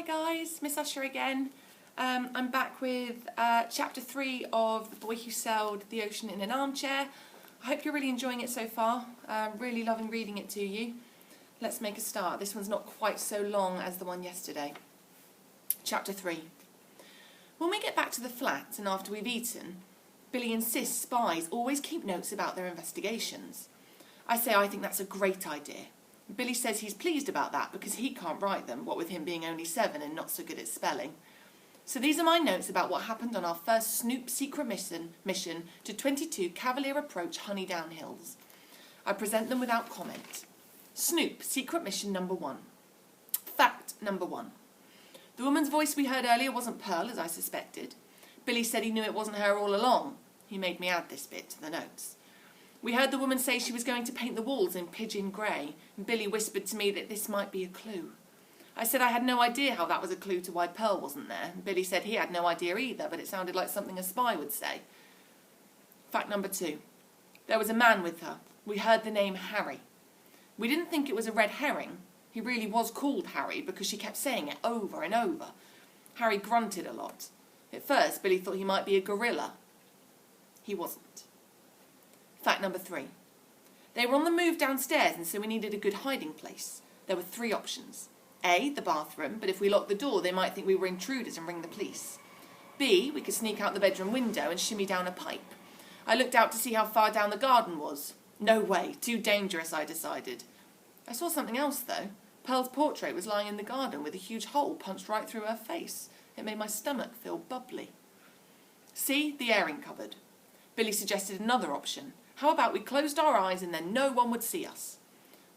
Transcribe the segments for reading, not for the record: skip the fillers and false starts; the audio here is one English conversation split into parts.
Hi guys, Miss Usher again. I'm back with chapter 3 of The Boy Who Sailed the Ocean in an Armchair. I hope you're really enjoying it so far. Really loving reading it to you. Let's make a start. This one's not quite so long as the one yesterday. Chapter 3. When we get back to the flat and after we've eaten, Billy insists spies always keep notes about their investigations. I say I think that's a great idea. Billy says he's pleased about that because he can't write them, what with him being only 7 and not so good at spelling. So these are my notes about what happened on our first Snoop secret mission to 22 Cavalier Approach Honeydown Hills. I present them without comment. Snoop, secret mission number 1. Fact number 1. The woman's voice we heard earlier wasn't Pearl, as I suspected. Billy said he knew it wasn't her all along. He made me add this bit to the notes. We heard the woman say she was going to paint the walls in pigeon grey, and Billy whispered to me that this might be a clue. I said I had no idea how that was a clue to why Pearl wasn't there, and Billy said he had no idea either, but it sounded like something a spy would say. Fact number 2. There was a man with her. We heard the name Harry. We didn't think it was a red herring. He really was called Harry because she kept saying it over and over. Harry grunted a lot. At first, Billy thought he might be a gorilla. He wasn't. Fact number 3. They were on the move downstairs, and so we needed a good hiding place. There were 3 options. A, the bathroom, but if we locked the door, they might think we were intruders and ring the police. B, we could sneak out the bedroom window and shimmy down a pipe. I looked out to see how far down the garden was. No way, too dangerous, I decided. I saw something else, though. Pearl's portrait was lying in the garden with a huge hole punched right through her face. It made my stomach feel bubbly. C, the airing cupboard. Billy suggested another option. How about we closed our eyes and then no one would see us?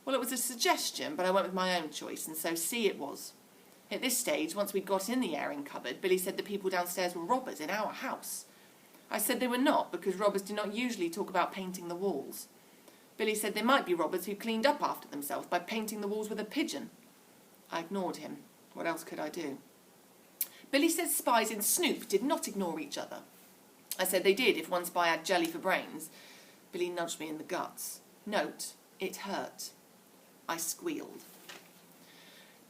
Well, it was a suggestion, but I went with my own choice, and so C it was. At this stage, once we'd got in the airing cupboard, Billy said the people downstairs were robbers in our house. I said they were not, because robbers do not usually talk about painting the walls. Billy said they might be robbers who cleaned up after themselves by painting the walls with a pigeon. I ignored him. What else could I do? Billy said spies in Snoop did not ignore each other. I said they did if one spy had jelly for brains. Billy nudged me in the guts. Note, it hurt. I squealed.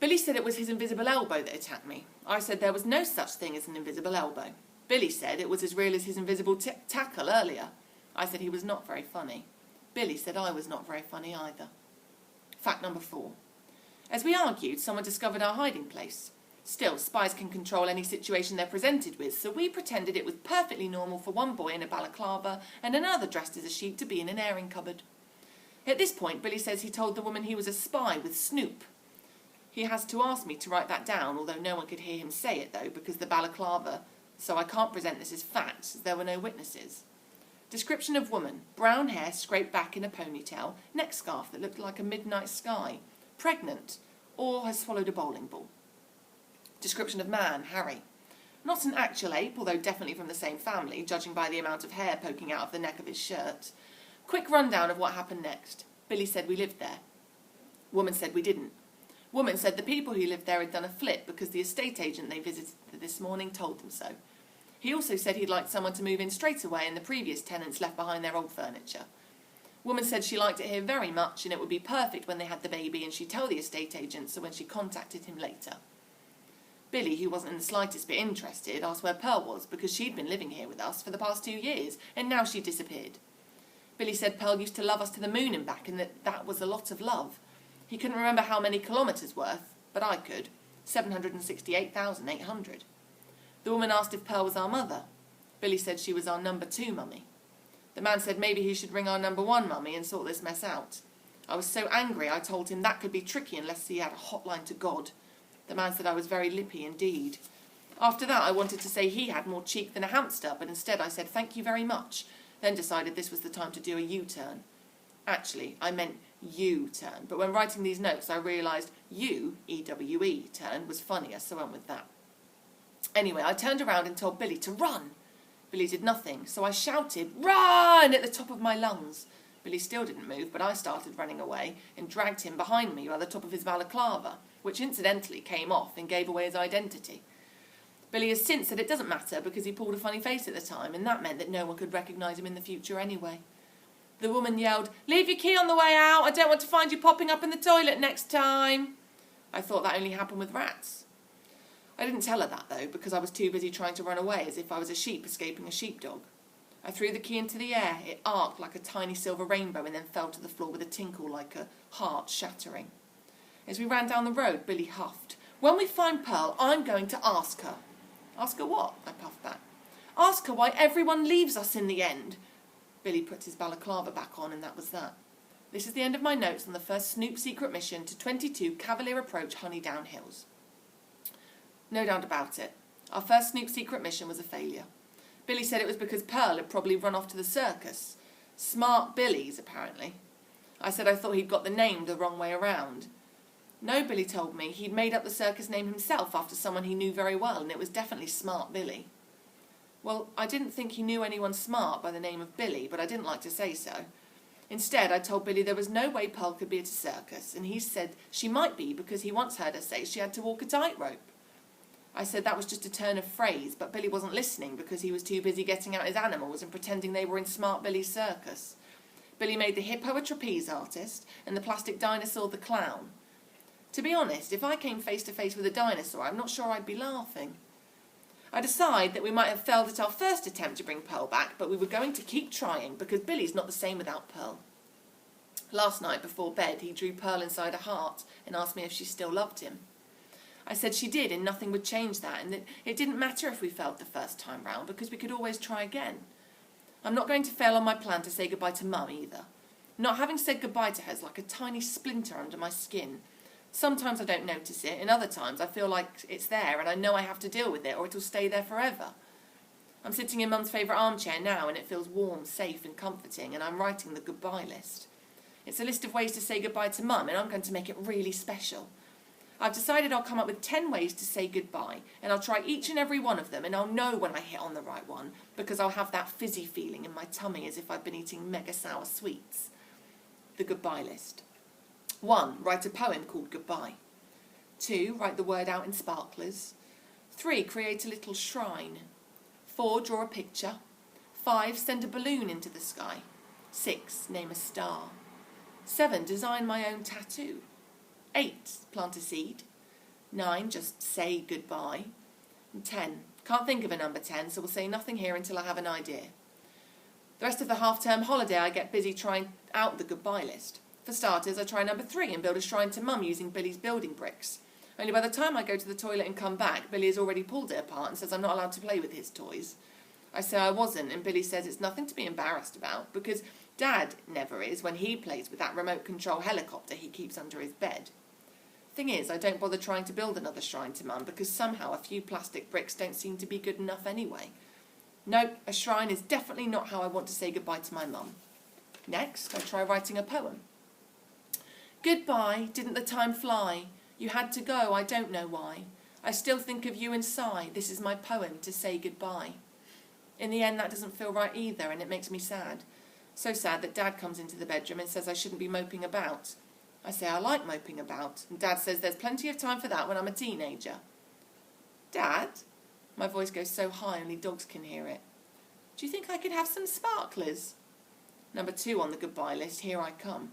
Billy said it was his invisible elbow that attacked me. I said there was no such thing as an invisible elbow. Billy said it was as real as his invisible tackle earlier. I said he was not very funny. Billy said I was not very funny either. Fact number 4. As we argued, someone discovered our hiding place. Still, spies can control any situation they're presented with, so we pretended it was perfectly normal for one boy in a balaclava and another dressed as a sheep to be in an airing cupboard. At this point, Billy says he told the woman he was a spy with Snoop. He has to ask me to write that down, although no one could hear him say it, though, because the balaclava, so I can't present this as facts, as there were no witnesses. Description of woman, brown hair scraped back in a ponytail, neck scarf that looked like a midnight sky, pregnant, or has swallowed a bowling ball. Description of man, Harry. Not an actual ape, although definitely from the same family, judging by the amount of hair poking out of the neck of his shirt. Quick rundown of what happened next. Billy said we lived there. Woman said we didn't. Woman said the people who lived there had done a flip because the estate agent they visited this morning told them so. He also said he'd like someone to move in straight away and the previous tenants left behind their old furniture. Woman said she liked it here very much and it would be perfect when they had the baby and she'd tell the estate agent so when she contacted him later. Billy, who wasn't in the slightest bit interested, asked where Pearl was because she'd been living here with us for the past 2 years and now she'd disappeared. Billy said Pearl used to love us to the moon and back and that was a lot of love. He couldn't remember how many kilometres worth, but I could. 768,800. The woman asked if Pearl was our mother. Billy said she was our number 2 mummy. The man said maybe he should ring our number 1 mummy and sort this mess out. I was so angry I told him that could be tricky unless he had a hotline to God. The man said I was very lippy indeed. After that I wanted to say he had more cheek than a hamster, but instead I said thank you very much, then decided this was the time to do a U-turn. Actually, I meant U-turn, but when writing these notes I realised U-E-W-E turn was funnier, so I went with that. Anyway, I turned around and told Billy to run. Billy did nothing, so I shouted, "Run!" at the top of my lungs. Billy still didn't move, but I started running away and dragged him behind me by the top of his balaclava, which incidentally came off and gave away his identity. Billy has since said it doesn't matter because he pulled a funny face at the time, and that meant that no one could recognise him in the future anyway. The woman yelled, "Leave your key on the way out. I don't want to find you popping up in the toilet next time." I thought that only happened with rats. I didn't tell her that, though, because I was too busy trying to run away as if I was a sheep escaping a sheepdog. I threw the key into the air. It arced like a tiny silver rainbow and then fell to the floor with a tinkle like a heart shattering. As we ran down the road, Billy huffed. "When we find Pearl, I'm going to ask her." "Ask her what?" I puffed back. "Ask her why everyone leaves us in the end." Billy put his balaclava back on, and that was that. This is the end of my notes on the first Snoop secret mission to 22 Cavalier Approach Honeydown Hills. No doubt about it. Our first Snoop secret mission was a failure. Billy said it was because Pearl had probably run off to the circus. Smart Billy's, apparently. I said I thought he'd got the name the wrong way around. No, Billy told me, he'd made up the circus name himself after someone he knew very well, and it was definitely Smart Billy. Well, I didn't think he knew anyone smart by the name of Billy, but I didn't like to say so. Instead, I told Billy there was no way Pearl could be at a circus, and he said she might be because he once heard her say she had to walk a tightrope. I said that was just a turn of phrase, but Billy wasn't listening because he was too busy getting out his animals and pretending they were in Smart Billy's circus. Billy made the hippo a trapeze artist and the plastic dinosaur the clown. To be honest, if I came face to face with a dinosaur, I'm not sure I'd be laughing. I decided that we might have failed at our first attempt to bring Pearl back, but we were going to keep trying because Billy's not the same without Pearl. Last night before bed, he drew Pearl inside a heart and asked me if she still loved him. I said she did and nothing would change that, and that it didn't matter if we failed the first time round because we could always try again. I'm not going to fail on my plan to say goodbye to Mum either. Not having said goodbye to her is like a tiny splinter under my skin. Sometimes I don't notice it, and other times I feel like it's there and I know I have to deal with it or it'll stay there forever. I'm sitting in Mum's favourite armchair now and it feels warm, safe and comforting, and I'm writing the goodbye list. It's a list of ways to say goodbye to Mum, and I'm going to make it really special. I've decided I'll come up with 10 ways to say goodbye, and I'll try each and every one of them, and I'll know when I hit on the right one because I'll have that fizzy feeling in my tummy as if I've been eating mega sour sweets. The goodbye list. 1. Write a poem called Goodbye. 2. Write the word out in sparklers. 3. Create a little shrine. 4. Draw a picture. 5. Send a balloon into the sky. 6. Name a star. 7. Design my own tattoo. 8. Plant a seed. 9. Just say goodbye. And 10. Can't think of a number 10, so we'll say nothing here until I have an idea. The rest of the half-term holiday I get busy trying out the goodbye list. For starters, I try number 3 and build a shrine to Mum using Billy's building bricks. Only by the time I go to the toilet and come back, Billy has already pulled it apart and says I'm not allowed to play with his toys. I say I wasn't, and Billy says it's nothing to be embarrassed about because Dad never is when he plays with that remote control helicopter he keeps under his bed. Thing is, I don't bother trying to build another shrine to Mum because somehow a few plastic bricks don't seem to be good enough anyway. Nope, a shrine is definitely not how I want to say goodbye to my mum. Next, I try writing a poem. Goodbye, didn't the time fly? You had to go, I don't know why. I still think of you and sigh. This is my poem to say goodbye. In the end, that doesn't feel right either, and it makes me sad. So sad that Dad comes into the bedroom and says I shouldn't be moping about. I say I like moping about, and Dad says there's plenty of time for that when I'm a teenager. Dad? My voice goes so high only dogs can hear it. Do you think I could have some sparklers? Number 2 on the goodbye list, here I come.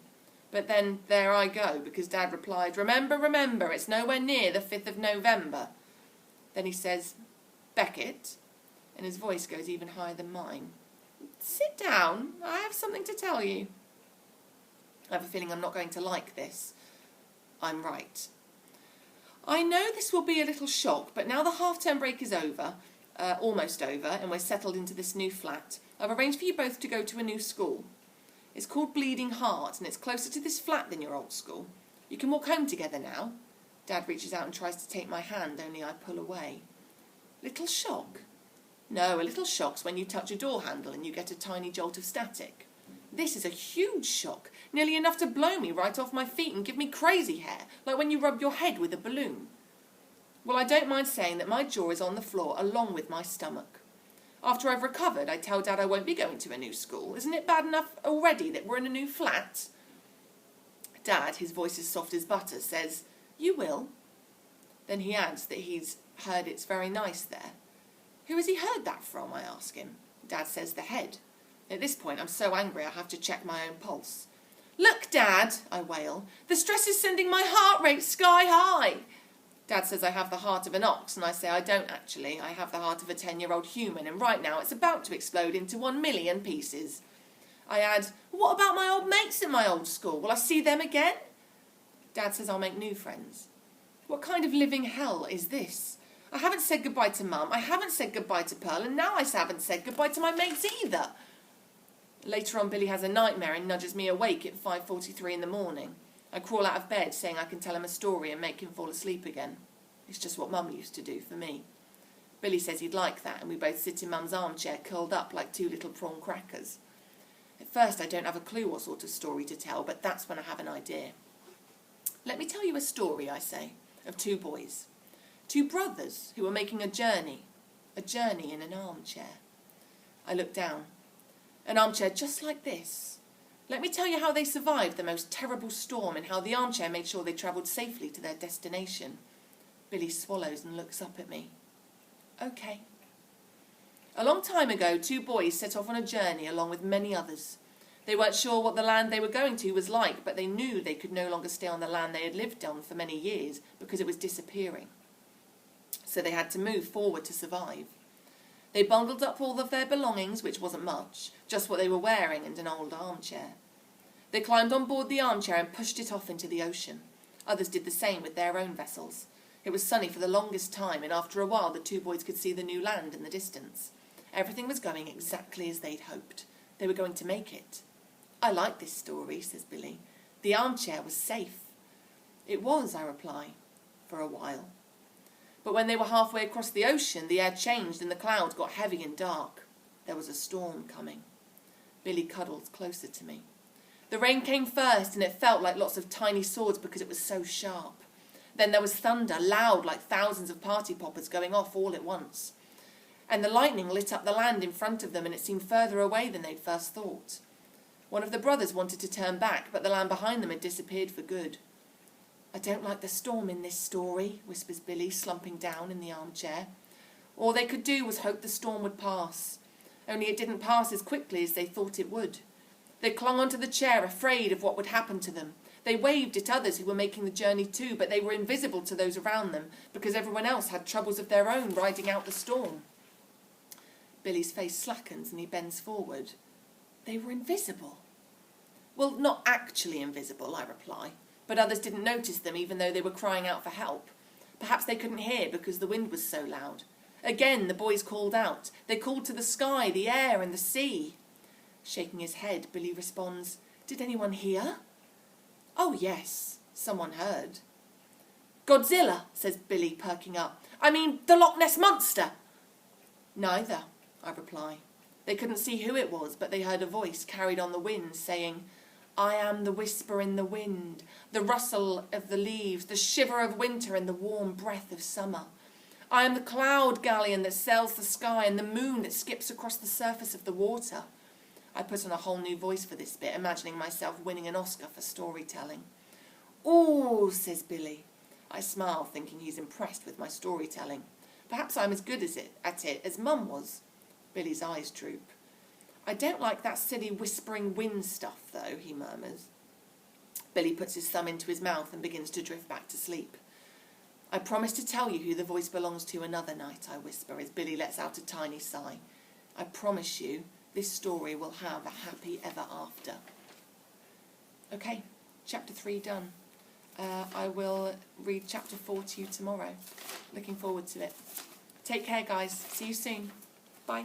But then there I go, because Dad replied, remember, remember, it's nowhere near the 5th of November. Then he says, Beckett, and his voice goes even higher than mine. Sit down, I have something to tell you. I have a feeling I'm not going to like this. I'm right. I know this will be a little shock, but now the half-term break is over, almost over, and we're settled into this new flat, I've arranged for you both to go to a new school. It's called Bleeding Heart, and it's closer to this flat than your old school. You can walk home together now. Dad reaches out and tries to take my hand, only I pull away. Little shock? No, a little shock's when you touch a door handle and you get a tiny jolt of static. This is a huge shock, nearly enough to blow me right off my feet and give me crazy hair, like when you rub your head with a balloon. Well, I don't mind saying that my jaw is on the floor along with my stomach. After I've recovered, I tell Dad I won't be going to a new school. Isn't it bad enough already that we're in a new flat? Dad, his voice is soft as butter, says, You will. Then he adds that he's heard it's very nice there. Who has he heard that from, I ask him. Dad says the head. At this point, I'm so angry I have to check my own pulse. Look, Dad, I wail. The stress is sending my heart rate sky high. Dad says I have the heart of an ox, and I say I don't actually. I have the heart of a 10-year-old human, and right now it's about to explode into 1,000,000 pieces. I add, what about my old mates in my old school? Will I see them again? Dad says I'll make new friends. What kind of living hell is this? I haven't said goodbye to Mum, I haven't said goodbye to Pearl, and now I haven't said goodbye to my mates either. Later on, Billy has a nightmare and nudges me awake at 5:43 in the morning. I crawl out of bed saying I can tell him a story and make him fall asleep again. It's just what Mum used to do for me. Billy says he'd like that, and we both sit in Mum's armchair curled up like two little prawn crackers. At first I don't have a clue what sort of story to tell, but that's when I have an idea. Let me tell you a story, I say, of two boys. Two brothers who were making a journey in an armchair. I look down. An armchair just like this. Let me tell you how they survived the most terrible storm and how the armchair made sure they travelled safely to their destination. Billy swallows and looks up at me. Okay. A long time ago, two boys set off on a journey along with many others. They weren't sure what the land they were going to was like, but they knew they could no longer stay on the land they had lived on for many years because it was disappearing. So they had to move forward to survive. They bundled up all of their belongings, which wasn't much, just what they were wearing and an old armchair. They climbed on board the armchair and pushed it off into the ocean. Others did the same with their own vessels. It was sunny for the longest time, and after a while the two boys could see the new land in the distance. Everything was going exactly as they'd hoped. They were going to make it. I like this story, says Billy. The armchair was safe. It was, I reply, for a while. But when they were halfway across the ocean, the air changed and the clouds got heavy and dark. There was a storm coming. Billy cuddled closer to me. The rain came first, and it felt like lots of tiny swords because it was so sharp. Then there was thunder, loud like thousands of party poppers going off all at once. And the lightning lit up the land in front of them, and it seemed further away than they'd first thought. One of the brothers wanted to turn back, but the land behind them had disappeared for good. I don't like the storm in this story, whispers Billy, slumping down in the armchair. All they could do was hope the storm would pass. Only it didn't pass as quickly as they thought it would. They clung onto the chair, afraid of what would happen to them. They waved at others who were making the journey too, but they were invisible to those around them because everyone else had troubles of their own riding out the storm. Billy's face slackens and he bends forward. They were invisible. Well, not actually invisible, I reply, but others didn't notice them even though they were crying out for help. Perhaps they couldn't hear because the wind was so loud. Again, the boys called out. They called to the sky, the air, and the sea. Shaking his head, Billy responds, Did anyone hear? Oh, yes, someone heard. Godzilla, says Billy, perking up. I mean, the Loch Ness Monster. Neither, I reply. They couldn't see who it was, but they heard a voice carried on the wind saying, I am the whisper in the wind, the rustle of the leaves, the shiver of winter and the warm breath of summer. I am the cloud galleon that sails the sky and the moon that skips across the surface of the water. I put on a whole new voice for this bit, imagining myself winning an Oscar for storytelling. Ooh, says Billy. I smile, thinking he's impressed with my storytelling. Perhaps I'm as good at it as Mum was. Billy's eyes droop. I don't like that silly whispering wind stuff, though, he murmurs. Billy puts his thumb into his mouth and begins to drift back to sleep. I promise to tell you who the voice belongs to another night, I whisper, as Billy lets out a tiny sigh. I promise you this story will have a happy ever after. Okay, chapter 3 done. I will read chapter 4 to you tomorrow. Looking forward to it. Take care, guys. See you soon. Bye.